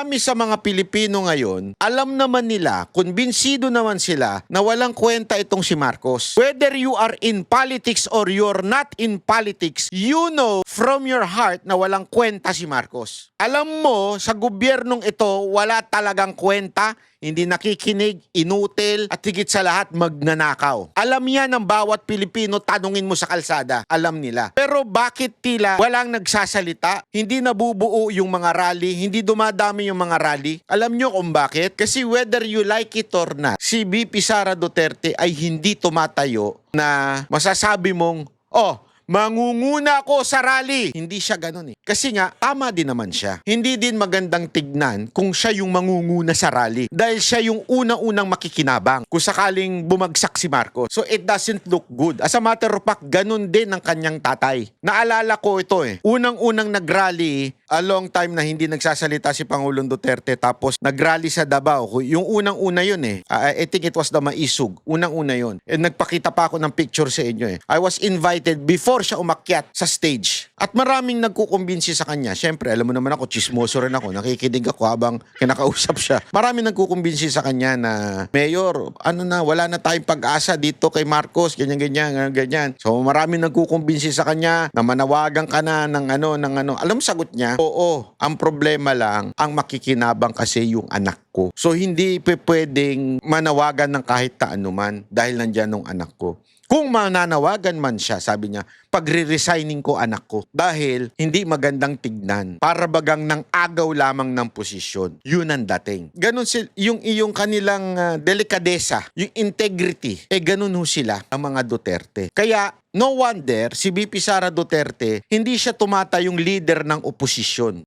Kami sa mga Pilipino ngayon, alam naman nila, kumbinsido naman sila na walang kwenta itong si Marcos. Whether you are in politics or you're not in politics, you know from your heart na walang kwenta si Marcos. Alam mo, sa gobyernong ito, wala talagang kwenta, hindi nakikinig, inutil, at higit sa lahat, magnanakaw. Alam yan ng bawat Pilipino, tanungin mo sa kalsada, alam nila. Pero bakit tila walang nagsasalita, hindi nabubuo yung mga rally, hindi dumadami yung mga rally? Alam nyo kung bakit? Kasi whether you like it or not, si VP Sara Duterte ay hindi tumatayo na masasabi mong, oh, mangunguna ako sa rally. Hindi siya ganun eh. Kasi nga, tama din naman siya. Hindi din magandang tignan kung siya yung mangunguna sa rally. Dahil siya yung unang-unang makikinabang kung sakaling bumagsak si Marcos. So it doesn't look good. As a matter of fact, ganun din ang kanyang tatay. Naalala ko ito eh. Unang-unang nag-rally, a long time na hindi nagsasalita si Pangulong Duterte, tapos nag-rally sa Davao. Yung unang-una yun eh. I think it was the Maisug. Unang-una yun. And nagpakita pa ako ng picture sa inyo eh. I was invited before siya umakyat sa stage. At maraming nagkukumbinsi sa kanya. Siyempre, alam mo naman ako, chismoso rin ako. Nakikinig ako habang kinakausap siya. Maraming nagkukumbinsi sa kanya na, Mayor, ano na, wala na tayong pag-asa dito kay Marcos, ganyan. So, maraming nagkukumbinsi sa kanya na manawagan ka na ng ano. Alam mo, sagot niya, oo, ang problema lang, ang makikinabang kasi yung anak ko. So, hindi pwedeng manawagan ng kahit kaanuman dahil nandyan ng anak ko. Kung mananawagan man siya, sabi niya, pagre-resigning ko anak ko dahil hindi magandang tignan. Para bagang ng agaw lamang ng posisyon. Yun ang dating. Ganun yung iyong kanilang delikadesa, yung integrity, ganun ho sila ang mga Duterte. Kaya no wonder si VP Sara Duterte hindi siya tumatayong leader ng oposisyon.